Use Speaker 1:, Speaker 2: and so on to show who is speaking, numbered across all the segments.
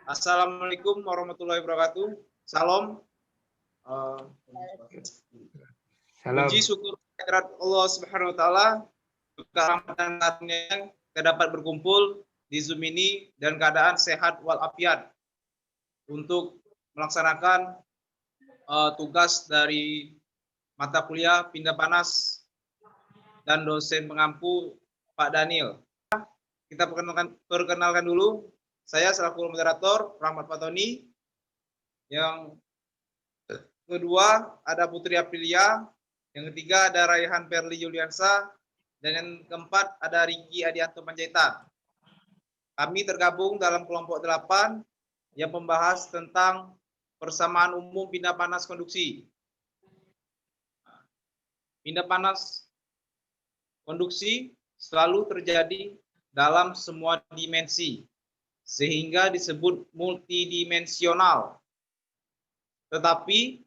Speaker 1: Assalamualaikum warahmatullahi wabarakatuh. Salam.
Speaker 2: Salam.
Speaker 1: Puji syukur kehadirat Allah Subhanahu wa taala karena dan karunia kita dapat berkumpul di Zoom ini dan keadaan sehat walafiat untuk melaksanakan tugas dari mata kuliah pindah panas dan dosen pengampu Pak Daniel. Kita perkenalkan dulu. Saya selaku moderator Rahmat Fatoni. Yang kedua ada Putri Aprilia. Yang ketiga ada Raihan Perli Yuliansa. Dan yang keempat ada Riki Adianto Panjaitan. Kami tergabung dalam kelompok 8 yang membahas tentang persamaan umum pindah panas konduksi. Pindah panas konduksi selalu terjadi dalam semua dimensi, sehingga disebut multidimensional. Tetapi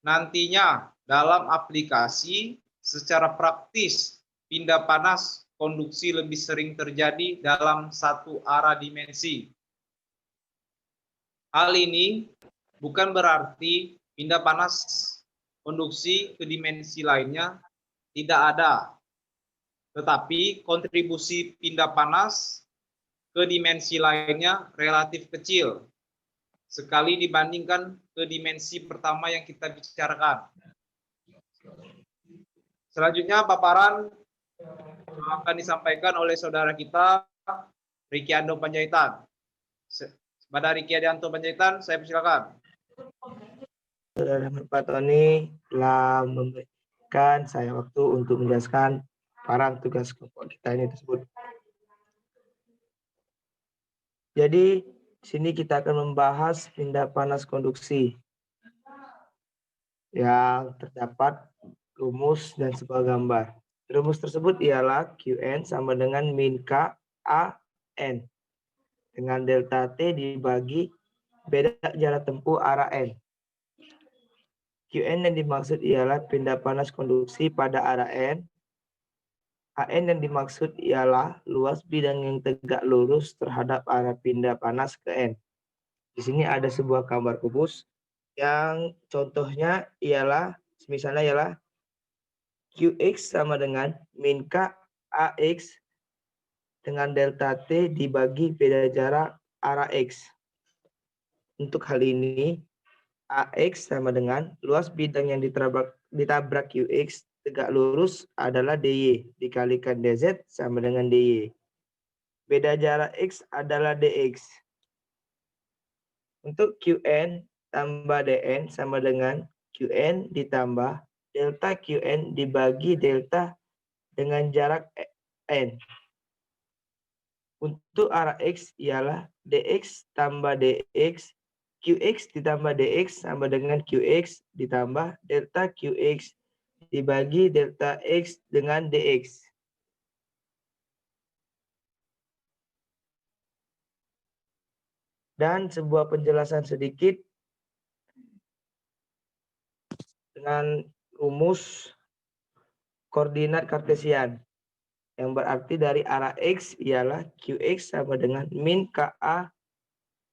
Speaker 1: nantinya dalam aplikasi secara praktis pindah panas konduksi lebih sering terjadi dalam satu arah dimensi. Hal ini bukan berarti pindah panas konduksi ke dimensi lainnya tidak ada, tetapi kontribusi pindah panas ke dimensi lainnya relatif kecil sekali dibandingkan ke dimensi pertama yang kita bicarakan. Selanjutnya paparan akan disampaikan oleh saudara kita Riki Ando Panjaitan. Pada Riki Adianto Panjaitan, saya persilakan.
Speaker 2: Saudara Pak Tony telah memberikan saya waktu untuk menjelaskan para tugas kelompok kita ini tersebut. Jadi, di sini kita akan membahas pindah panas konduksi yang terdapat rumus dan sebuah gambar. Rumus tersebut ialah Qn sama dengan min K A N dengan delta T dibagi beda jarak tempuh arah N. Qn yang dimaksud ialah pindah panas konduksi pada arah N. AN yang dimaksud ialah luas bidang yang tegak lurus terhadap arah pindah panas ke N. Di sini ada sebuah gambar kubus yang contohnya ialah, misalnya ialah Qx sama dengan min K AX dengan delta T dibagi beda jarak arah X. Untuk hal ini, AX sama dengan luas bidang yang ditabrak QX tegak lurus adalah DY dikalikan DZ sama dengan DY. Beda jarak X adalah DX. Untuk QN tambah DN sama dengan QN ditambah delta QN dibagi delta dengan jarak N. Untuk arah X ialah DX tambah DX, QX ditambah DX sama dengan QX ditambah delta QX dibagi delta X dengan DX. Dan sebuah penjelasan sedikit dengan rumus koordinat kartesian yang berarti dari arah X ialah QX sama dengan min KA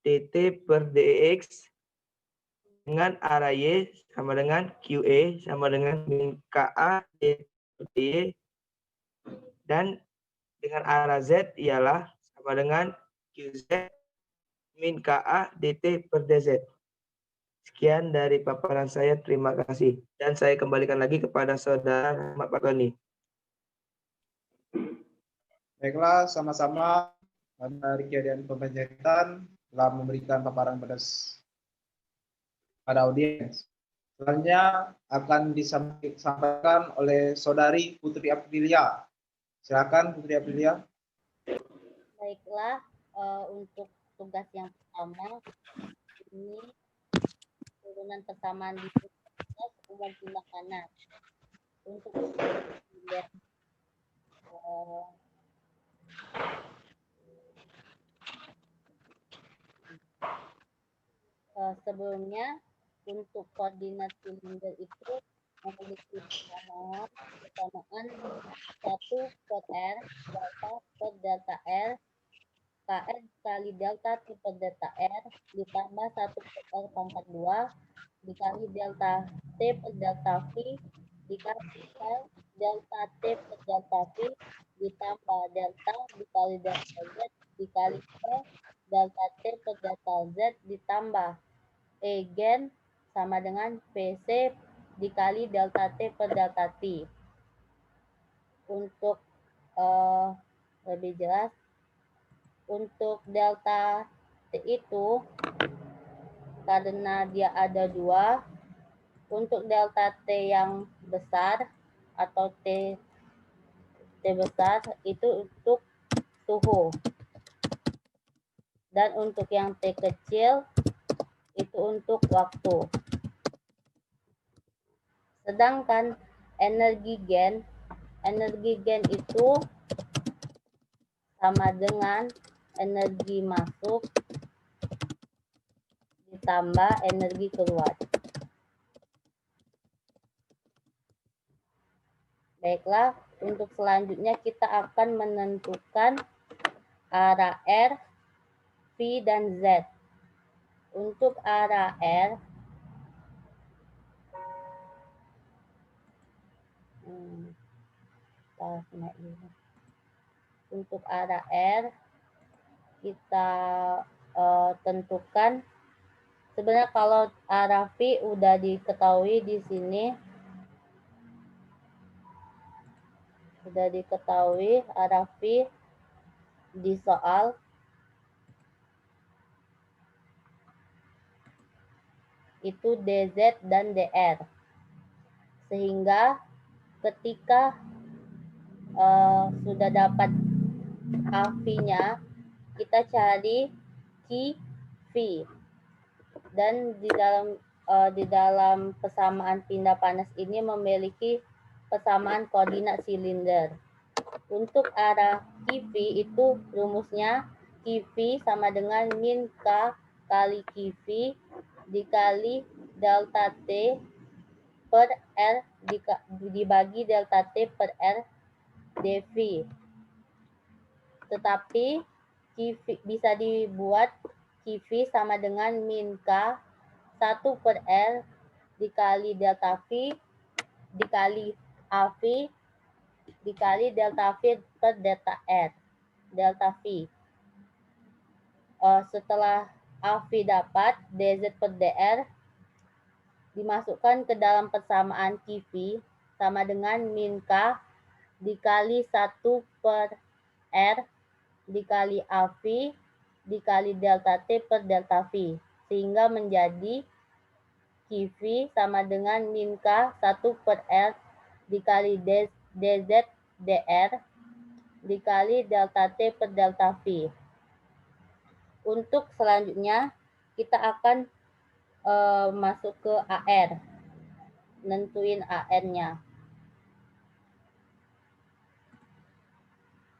Speaker 2: dt per dx dengan arah Y sama dengan QE sama dengan min KA dt per dy dan dengan arah Z ialah sama dengan QZ min KA dt per dz. Sekian dari paparan saya, terima kasih. Dan saya kembalikan lagi kepada saudara Ahmad Patoni.
Speaker 1: Baiklah, sama-sama Riki Adianto Panjaitan telah memberikan paparan pada audiens. Selanjutnya akan disampaikan oleh saudari Putri Aprilia. Silakan Putri Aprilia.
Speaker 3: Baiklah, untuk tugas yang pertama ini turunan persamaan di umum pindah panas. Untuk sebelumnya untuk koordinat silinder itu memiliki persamaan satu kot R, delta kot delta R KR dikali delta T per delta R ditambah 1 per R pangkat 2 dikali delta T per delta V dikali per delta T per delta V ditambah delta dikali delta Z dikali per delta T per delta Z ditambah E gen sama dengan PC dikali delta T per delta T. Untuk lebih jelas, untuk delta T itu karena dia ada 2, untuk delta T yang besar atau T besar itu untuk suhu. Dan untuk yang T kecil itu untuk waktu. Sedangkan energi gen itu sama dengan energi masuk ditambah energi keluar. Baiklah, untuk selanjutnya kita akan menentukan arah R, V, dan Z. Untuk arah R, untuk arah R, kita tentukan. Sebenarnya kalau arah V udah diketahui di sini. Sudah diketahui arah V di soal. Itu DZ dan DR. Sehingga ketika sudah dapat AV-nya, kita cari QV. Dan di dalam persamaan pindah panas ini memiliki persamaan koordinat silinder. Untuk arah QV itu rumusnya QV sama dengan min K kali QV dikali delta T per R dibagi delta T per R dV. Tetapi QV bisa dibuat QV sama dengan min K 1 per R dikali delta V dikali AV dikali delta V per delta R, delta V. Setelah AV dapat, DZ per DR dimasukkan ke dalam persamaan QV sama dengan min K dikali 1 per R dikali AV dikali delta T per delta V. Sehingga menjadi QV sama dengan min K 1 per R dikali DZ DR dikali delta T per delta V. Untuk selanjutnya kita akan masuk ke AR. Nentuin AR-nya.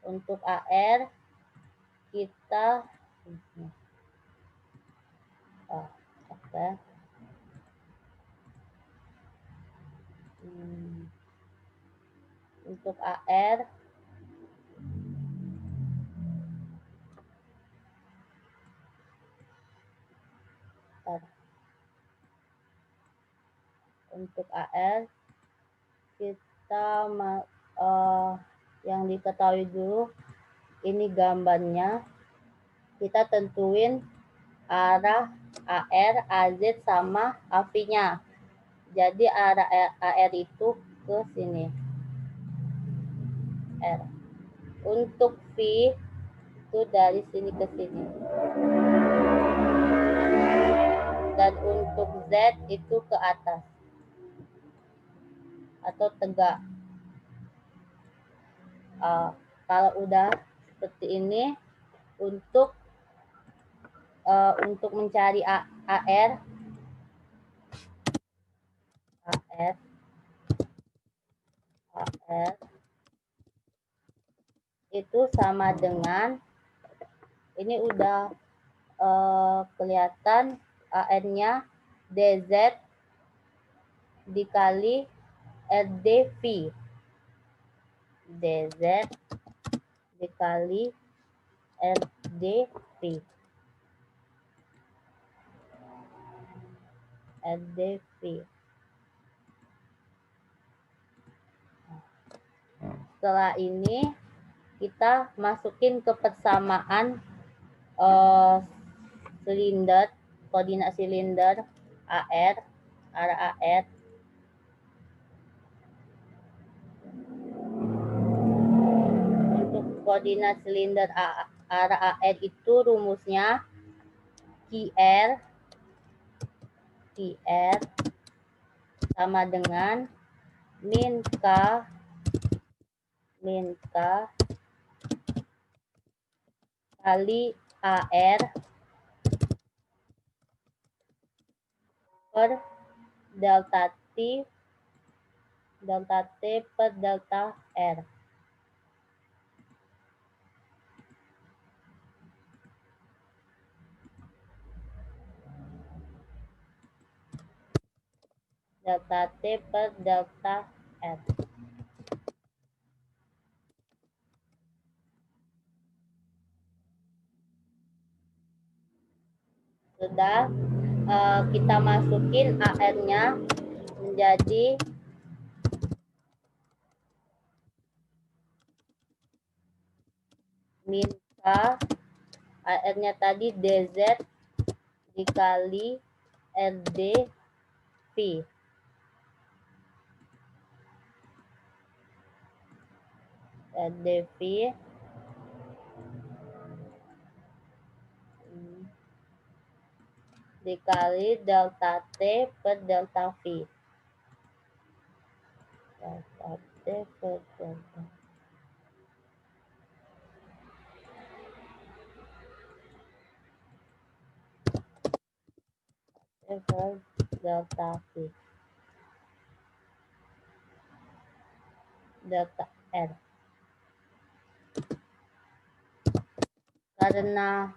Speaker 3: Untuk AR kita untuk AR kita yang diketahui dulu ini gambarnya. Kita tentuin arah AR, AZ sama AV-nya. Jadi arah AR itu ke sini. R. Untuk V itu dari sini ke sini. Dan untuk Z itu ke atas. Atau tegak. Kalau udah seperti ini, untuk mencari AR itu sama dengan ini udah kelihatan AR-nya DZ dikali RDV. DZ dikali RDV. RDV. Setelah ini kita masukin ke persamaan silinder, koordinat silinder AR, arah AR. Untuk koordinat silinder arah AR itu rumusnya QR sama dengan min K kali AR per delta T per delta R. Delta T per delta R. Sudah, kita masukin AR-nya menjadi min K, AR-nya tadi DZ dikali RDV. RDV dikali delta T per delta V. Delta T per delta T per delta V. Delta R. Karena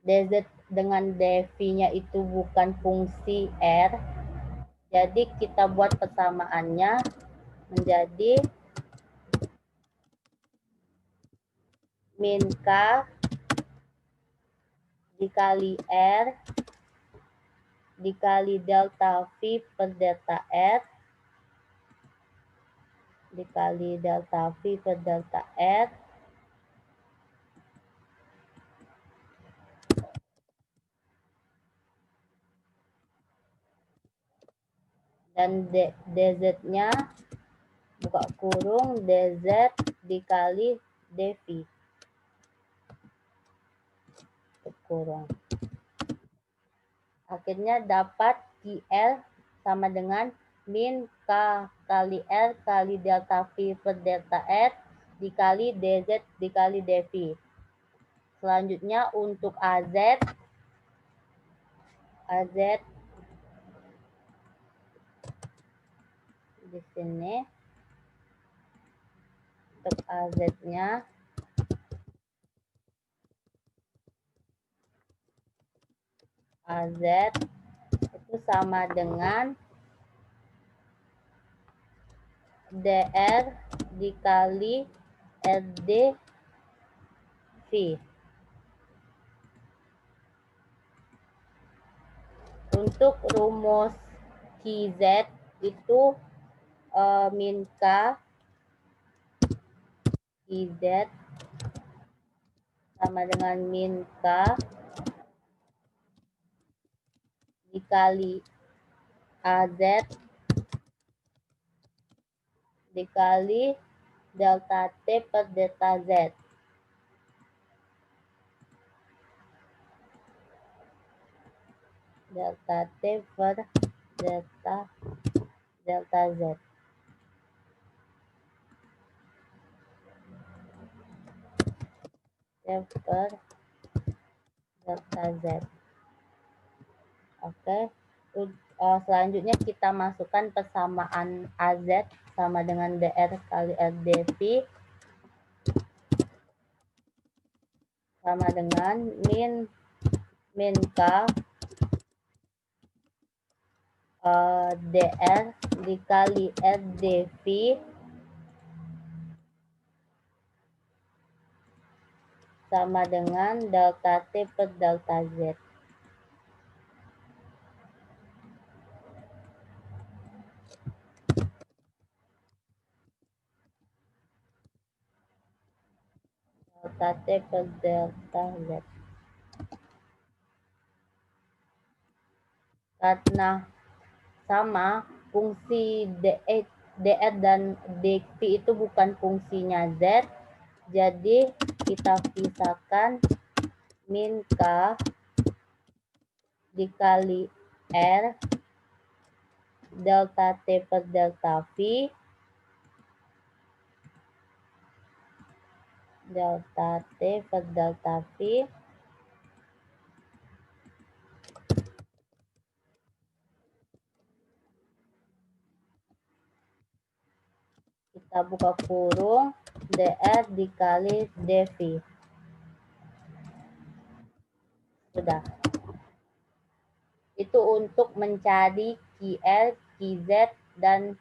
Speaker 3: DZ dengan dv-nya itu bukan fungsi R, jadi kita buat persamaannya menjadi min K dikali R dikali delta V per delta R dikali delta V per delta R dan DZ-nya buka kurung DZ dikali dv kurung. Akhirnya dapat QL sama dengan min K kali R kali delta V per delta R dikali DZ dikali dv. Selanjutnya untuk AZ di sini untuk AZ-nya itu sama dengan DR dikali RDV. Untuk rumus QZ itu min K QZ sama dengan min K dikali AZ dikali delta T per delta Z. Delta T per delta Z. T per delta Z. Oke. Selanjutnya kita masukkan persamaan AZ sama dengan DR kali RDV sama dengan min K DR dikali RDV sama dengan delta T per delta Z. Delta T per delta Z. Karena sama, fungsi dr dan dv itu bukan fungsinya Z, jadi kita pisahkan min K dikali R delta T per delta V delta T per delta V kita buka kurung dr dikali dv. Sudah. Itu untuk mencari QR, QZ, dan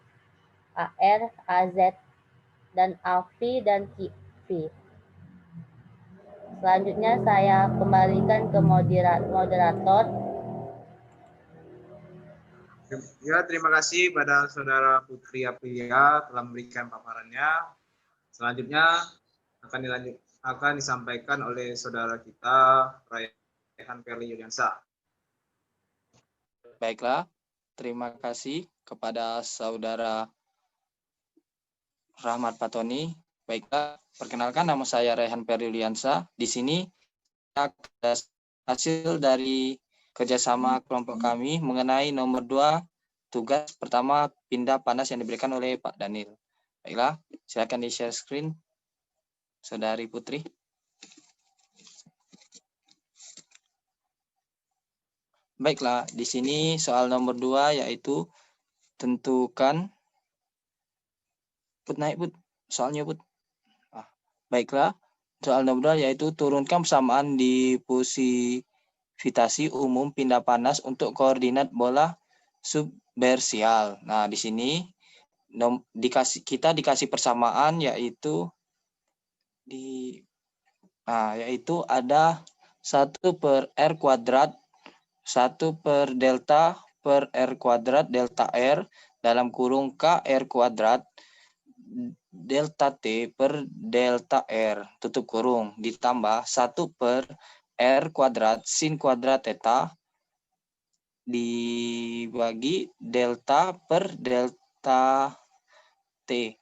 Speaker 3: AR, AZ, dan AV, dan QV. Selanjutnya saya kembalikan ke moderator.
Speaker 1: Ya, terima kasih pada Saudara Putri Aprilia telah memberikan paparannya. Selanjutnya akan disampaikan oleh saudara kita Raihan Perli Yuliansa.
Speaker 4: Baiklah, terima kasih kepada Saudara Rahmat Patoni. Baiklah, perkenalkan nama saya Raihan Perli Yuliansa. Di sini ada hasil dari kerjasama kelompok kami mengenai nomor 2, tugas pertama pindah panas yang diberikan oleh Pak Daniel. Baiklah, silakan di-share screen, Saudari Putri. Baiklah, di sini soal nomor 2 yaitu tentukan soalnya Put. Baiklah, soal nomor 2 yaitu turunkan persamaan diffusivitasi umum pindah panas untuk koordinat bola submersial. Nah, di sini kita dikasih persamaan yaitu yaitu ada 1 per R kuadrat 1 per delta per R kuadrat delta R dalam kurung K R kuadrat delta T per delta R tutup kurung ditambah 1 per R kuadrat sin kuadrat theta dibagi delta per delta T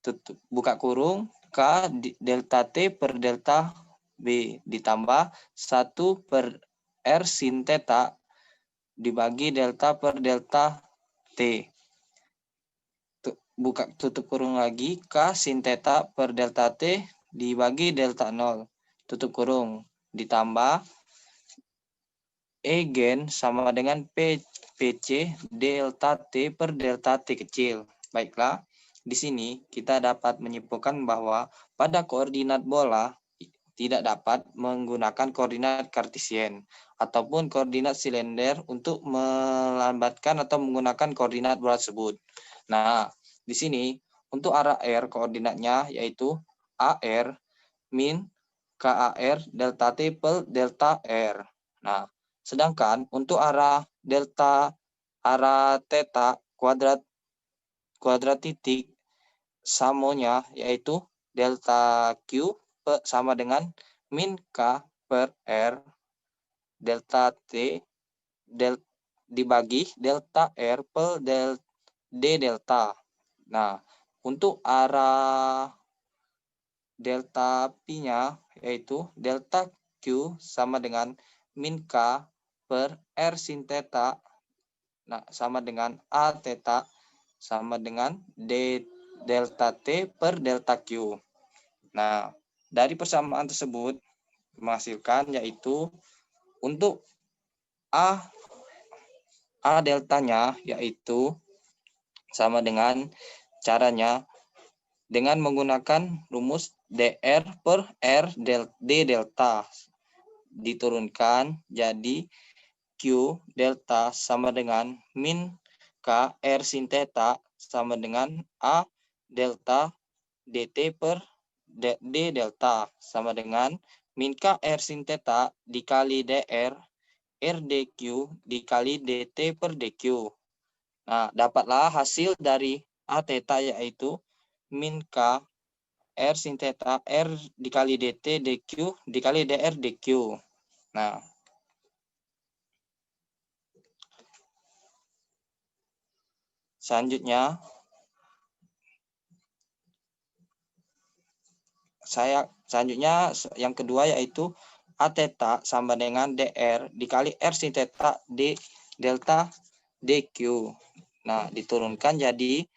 Speaker 4: tutup buka kurung K delta T per delta B ditambah 1 per R sin theta dibagi delta per delta T. Buka tutup kurung lagi, K sin theta per delta T dibagi delta 0. Tutup kurung. Ditambah E gen sama dengan PC delta T per delta T kecil. Baiklah, di sini kita dapat menyimpulkan bahwa pada koordinat bola tidak dapat menggunakan koordinat kartesian ataupun koordinat silinder untuk melambatkan atau menggunakan koordinat bola tersebut. Nah, di sini untuk arah R koordinatnya yaitu AR min KAR delta T per delta R. Nah, sedangkan untuk arah theta kuadrat titik samonya yaitu delta Q sama dengan min K per R delta T dibagi delta R per D delta. Nah, untuk arah delta P-nya yaitu delta Q sama dengan min K per R sin theta. Nah, sama dengan A theta sama dengan D delta T per delta Q. Nah, dari persamaan tersebut menghasilkan yaitu untuk A deltanya yaitu sama dengan caranya dengan menggunakan rumus dr per R D delta diturunkan jadi Q delta sama dengan min K R sin theta sama dengan A delta DT per D delta sama dengan min K R sin theta dikali DR R dQ dikali DT per DQ. Nah, dapatlah hasil dari A theta yaitu min K R sin theta R dikali DT DQ dikali DR DQ. Nah, selanjutnya yang kedua yaitu A theta sama dengan DR dikali R sin theta D delta DQ. Nah, diturunkan jadi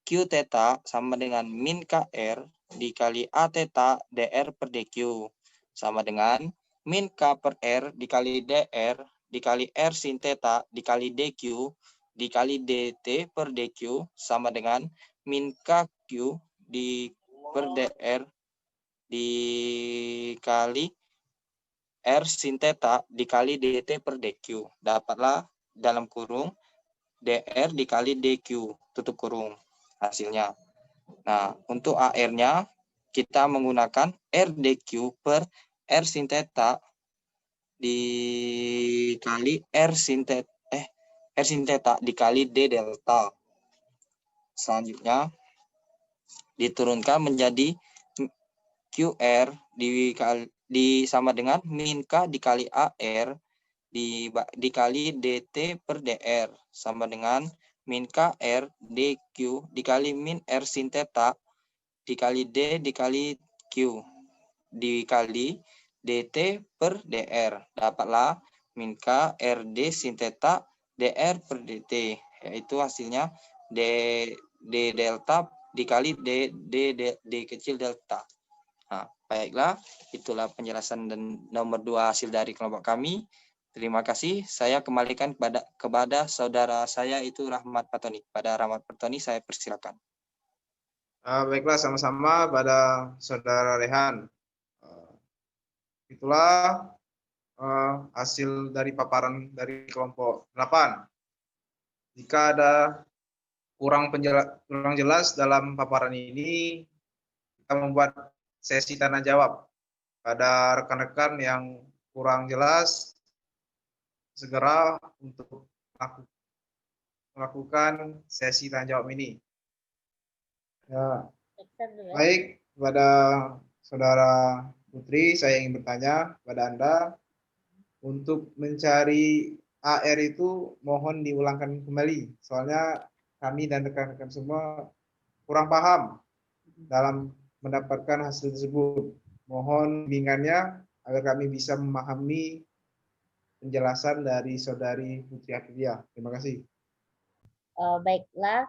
Speaker 4: Q theta sama dengan min KR dikali A theta DR per DQ sama dengan min K per R dikali DR dikali R sin theta dikali DQ dikali DT per DQ sama dengan min KQ di per DR dikali R sin theta dikali DT per DQ. Dapatlah dalam kurung DR dikali DQ, tutup kurung hasilnya. Nah, untuk AR-nya kita menggunakan R DQ per R sin theta dikali R sin theta dikali D delta. Selanjutnya diturunkan menjadi QR sama dengan min K dikali AR dikali DT per DR sama dengan min KR DQ dikali min R sin theta dikali D dikali Q dikali DT per DR. Dapatlah min K RD sin theta DR per DT, yaitu hasilnya D delta dikali D kecil delta. Nah, baiklah, itulah penjelasan dan nomor 2 hasil dari kelompok kami. Terima kasih. Saya kembalikan kepada saudara saya itu Rahmat Patoni. Pada Rahmat Patoni saya persilakan.
Speaker 1: Baiklah, sama-sama pada saudara Rehan. Itulah hasil dari paparan dari kelompok 8. Jika ada kurang jelas dalam paparan ini, kita membuat sesi tanya jawab. Pada rekan-rekan yang kurang jelas, segera untuk melakukan sesi tanya jawab ini. Ya, baik, kepada saudara Putri, saya ingin bertanya kepada Anda, untuk mencari AR itu mohon diulangkan kembali, soalnya kami dan rekan-rekan semua kurang paham dalam mendapatkan hasil tersebut. Mohon bimbingannya agar kami bisa memahami penjelasan dari saudari Putri Afilia. Terima kasih.
Speaker 3: Baiklah,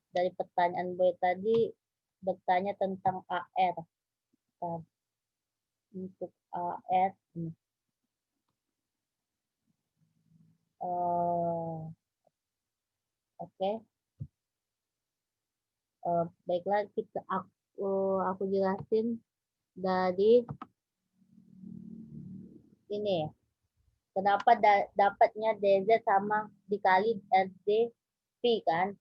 Speaker 3: dari pertanyaan Boy tadi bertanya tentang AR. Untuk AR, oke. Baiklah, aku jelasin dari ini. Kenapa dapatnya DZ sama dikali RDV kan?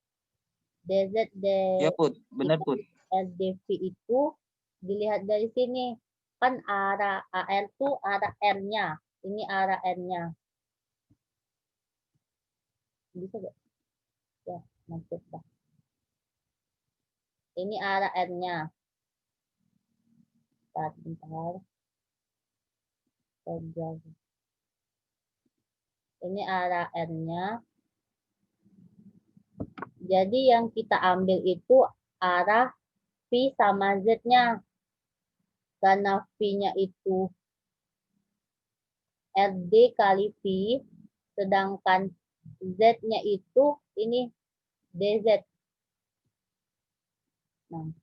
Speaker 3: DZ
Speaker 4: Ya, Put. Benar, Put.
Speaker 3: RDV itu dilihat dari sini. Kan arah AR itu arah R-nya. Ini arah R-nya. Bisa gak? Ya, maksud dah. Ini arah R-nya. Bentar. Ini arah R-nya. Jadi yang kita ambil itu arah V sama Z-nya. Karena V-nya itu RD kali V, sedangkan Z-nya itu ini DZ. Nah,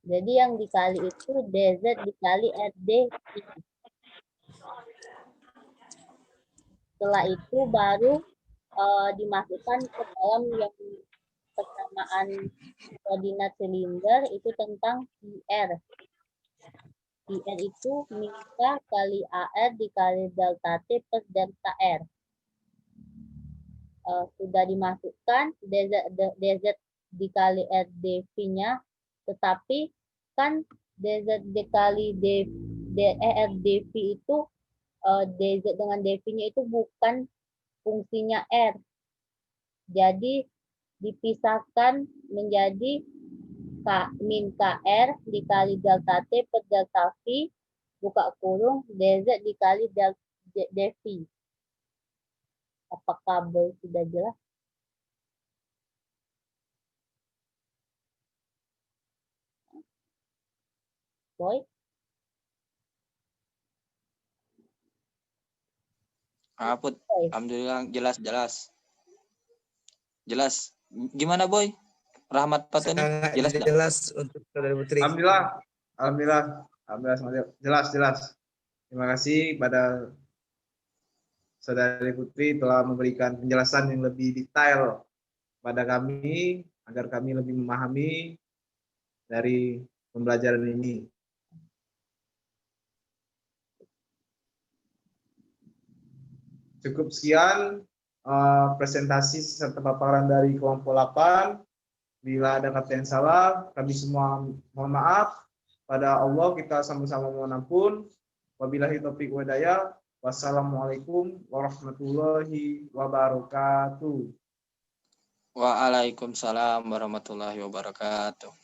Speaker 3: jadi yang dikali itu DZ dikali RD. Setelah itu baru dimasukkan ke dalam yang persamaan koordinat silinder itu tentang IR. IR itu min K kali AR dikali delta T plus delta R. Sudah dimasukkan DZ dikali RDV-nya Tetapi kan DZ dikali dv itu DZ dengan dv-nya itu bukan fungsinya R. Jadi dipisahkan menjadi min KR dikali delta T per delta V buka kurung DZ dikali dv. Apakah Boy sudah jelas? Boy?
Speaker 4: Aput,
Speaker 3: Boy.
Speaker 4: alhamdulillah jelas. Gimana Boy? Rahmat Patani
Speaker 2: Sangat
Speaker 4: jelas nggak?
Speaker 2: jelas untuk Saudara Putri.
Speaker 1: Alhamdulillah jelas. Terima kasih pada Saudari Putri telah memberikan penjelasan yang lebih detail pada kami agar kami lebih memahami dari pembelajaran ini. Cukup sekian presentasi serta paparan dari kelompok 8. Bila ada kata yang salah, kami semua mohon maaf. Pada Allah kita sama-sama mohon ampun. Wabillahi taufiq wa hidayah. Wassalamualaikum warahmatullahi wabarakatuh.
Speaker 4: Waalaikumsalam warahmatullahi wabarakatuh.